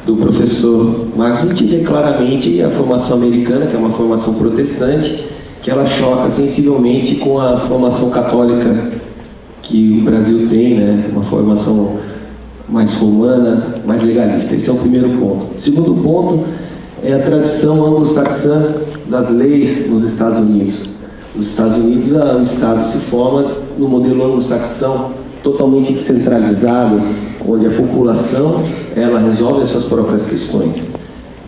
do professor Marcos, a gente vê claramente a formação americana, que é uma formação protestante, que ela choca sensivelmente com a formação católica que o Brasil tem, né? Uma formação mais romana, mais legalista. Esse é o primeiro ponto. O segundo ponto é a tradição anglo-saxã das leis nos Estados Unidos. Nos Estados Unidos, o Estado se forma no modelo anglo-saxão, totalmente descentralizado, onde a população ela resolve as suas próprias questões.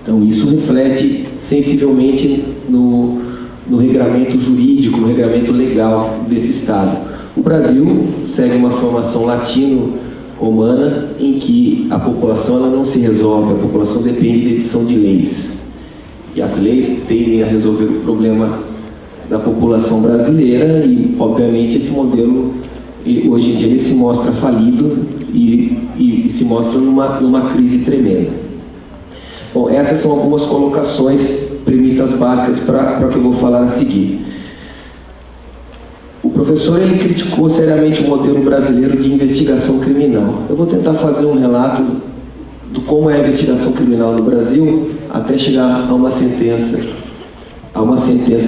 Então, isso reflete sensivelmente no regramento jurídico, no regramento legal desse Estado. O Brasil segue uma formação latino-romana em que a população ela não se resolve, a população depende da edição de leis. E as leis tendem a resolver o problema da população brasileira e, obviamente, esse modelo, hoje em dia, ele se mostra falido e se mostra numa crise tremenda. Bom, essas são algumas colocações, premissas básicas para o que eu vou falar a seguir. O professor ele criticou seriamente o modelo brasileiro de investigação criminal. Eu vou tentar fazer um relato de como é a investigação criminal no Brasil até chegar a uma sentença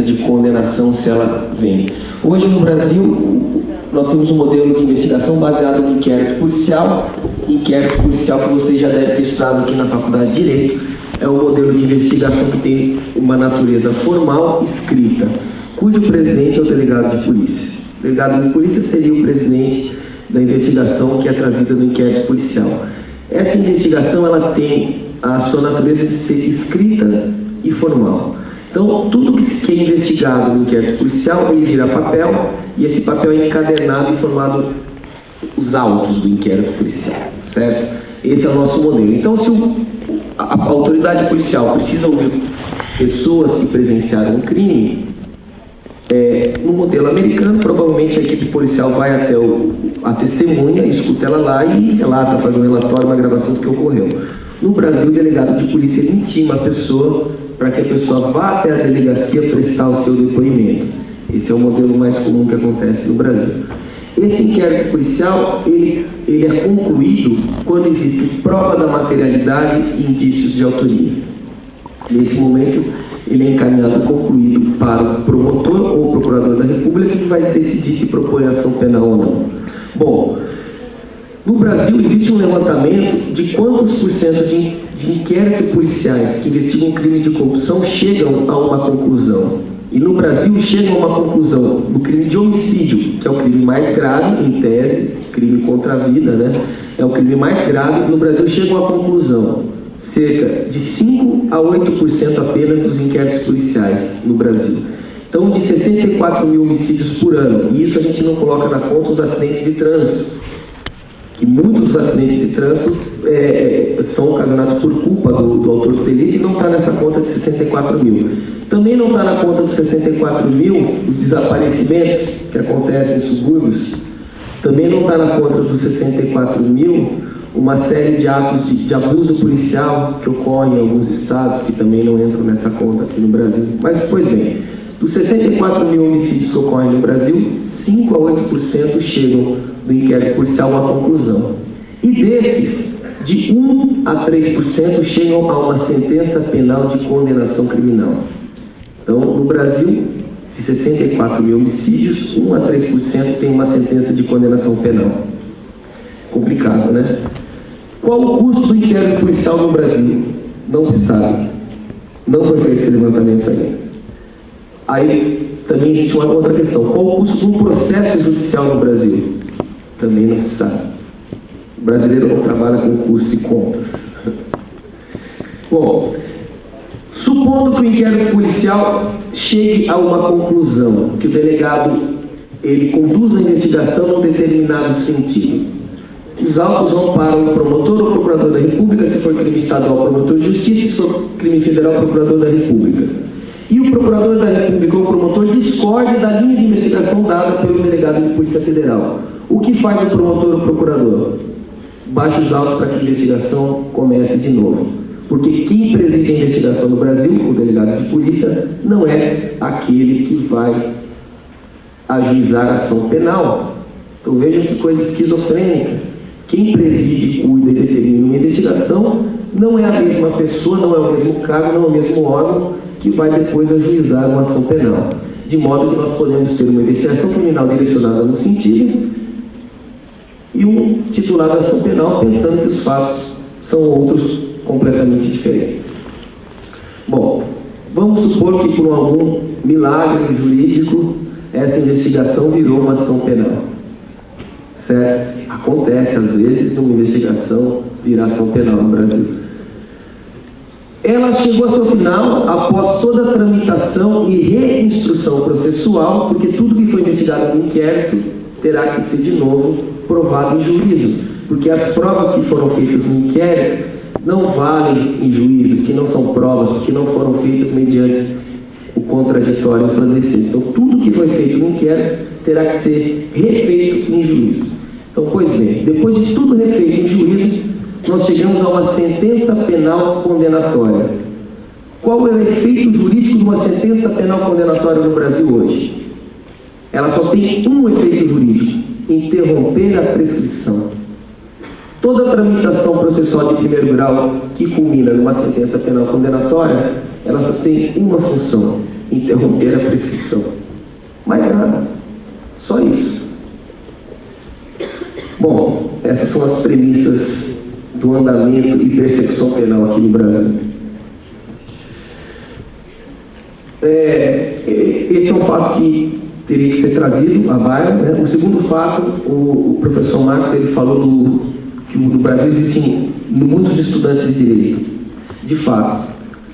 de condenação, se ela vem. Hoje no Brasil, nós temos um modelo de investigação baseado no inquérito policial que vocês já devem ter estudado aqui na Faculdade de Direito. É um modelo de investigação que tem uma natureza formal escrita, cujo presidente é o delegado de polícia. O delegado de polícia seria o presidente da investigação que é trazida no inquérito policial. Essa investigação ela tem a sua natureza de ser escrita e formal. Então, tudo que é investigado no inquérito policial, ele vira papel, e esse papel é encadernado e formado os autos do inquérito policial, certo? Esse é o nosso modelo. Então, se a autoridade policial precisa ouvir pessoas que presenciaram um crime, no modelo americano, provavelmente a equipe policial vai até a testemunha, escuta ela lá e relata, faz um relatório, uma gravação do que ocorreu. No Brasil, o delegado de polícia intima a pessoa para que a pessoa vá até a delegacia prestar o seu depoimento. Esse é o modelo mais comum que acontece no Brasil. Esse inquérito policial, ele é concluído quando existe prova da materialidade e indícios de autoria. Nesse momento, ele é encaminhado concluído para o promotor ou o procurador da República que vai decidir se propõe ação penal ou não. Bom, no Brasil existe um levantamento de quantos por cento de inquéritos policiais que investigam crime de corrupção chegam a uma conclusão. E no Brasil chegam a uma conclusão no crime de homicídio, que é o crime mais grave, em tese, crime contra a vida, né? É o crime mais grave. No Brasil chegam a conclusão cerca de 5 a 8% apenas dos inquéritos policiais no Brasil. Então, de 64 mil homicídios por ano, e isso a gente não coloca na conta os acidentes de trânsito, que muitos acidentes de trânsito são ocasionados por culpa do autor do delito e não está nessa conta de 64 mil. Também não está na conta dos 64 mil os desaparecimentos que acontecem em subúrbios. Também não está na conta dos 64 mil uma série de atos de abuso policial que ocorrem em alguns estados, que também não entram nessa conta aqui no Brasil. Mas, pois bem, dos 64 mil homicídios que ocorrem no Brasil, 5 a 8% chegam no inquérito policial a uma conclusão. E desses, de 1 a 3% chegam a uma sentença penal de condenação criminal. Então, no Brasil, de 64 mil homicídios, 1 a 3% tem uma sentença de condenação penal. Complicado, né? Qual o custo do inquérito policial no Brasil? Não se sabe. Não foi feito esse levantamento ainda. Aí também existe uma outra questão. Qual o custo de um processo judicial no Brasil? Também não se sabe. O brasileiro não trabalha com custo e contas. Bom, supondo que o inquérito policial chegue a uma conclusão, que o delegado ele conduz a investigação num determinado sentido. Os autos vão para o promotor ou procurador da República, se for crime estadual, promotor de justiça, se for crime federal, procurador da República. E o procurador da República ou o promotor discorde da linha de investigação dada pelo delegado de Polícia Federal. O que faz o promotor ou o procurador? Baixa os autos para que a investigação comece de novo. Porque quem preside a investigação no Brasil, o delegado de polícia, não é aquele que vai ajuizar a ação penal. Então vejam que coisa esquizofrênica. Quem preside, cuida e determina uma investigação não é a mesma pessoa, não é o mesmo cargo, não é o mesmo órgão que vai depois ajuizar uma ação penal. De modo que nós podemos ter uma investigação criminal direcionada no sentido e um titular da ação penal pensando que os fatos são outros completamente diferentes. Bom, vamos supor que por algum milagre jurídico essa investigação virou uma ação penal. Certo? Acontece às vezes uma investigação virar ação penal no Brasil. Ela chegou ao seu final após toda a tramitação e reinstrução processual, porque tudo que foi investigado no inquérito terá que ser de novo provado em juízo, porque as provas que foram feitas no inquérito não valem em juízo, que não são provas, porque não foram feitas mediante o contraditório para a defesa. Então, tudo que foi feito no inquérito terá que ser refeito em juízo. Então, pois bem, depois de tudo refeito em juízo, nós chegamos a uma sentença penal condenatória. Qual é o efeito jurídico de uma sentença penal condenatória no Brasil hoje? Ela só tem um efeito jurídico: interromper a prescrição. Toda a tramitação processual de primeiro grau que culmina numa sentença penal condenatória, ela só tem uma função: interromper a prescrição. Mais nada. Só isso. Bom, essas são as premissas do andamento e persecução penal aqui no Brasil. Esse é um fato que teria que ser trazido à baila, né? O segundo fato, o professor Marcos ele falou que no Brasil existem muitos estudantes de direito. De fato,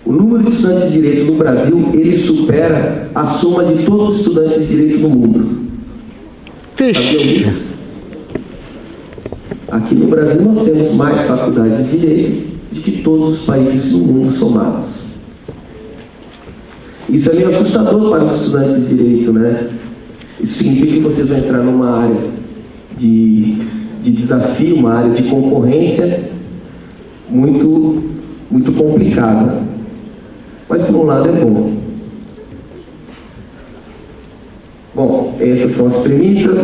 o número de estudantes de direito no Brasil ele supera a soma de todos os estudantes de direito no mundo. Sabiam Aqui no Brasil nós temos mais faculdades de direito do que todos os países do mundo somados. Isso é meio assustador para os estudantes de direito, né? Isso significa que vocês vão entrar numa área de desafio, uma área de concorrência muito, muito complicada. Mas, por um lado, é bom. Bom, essas são as premissas.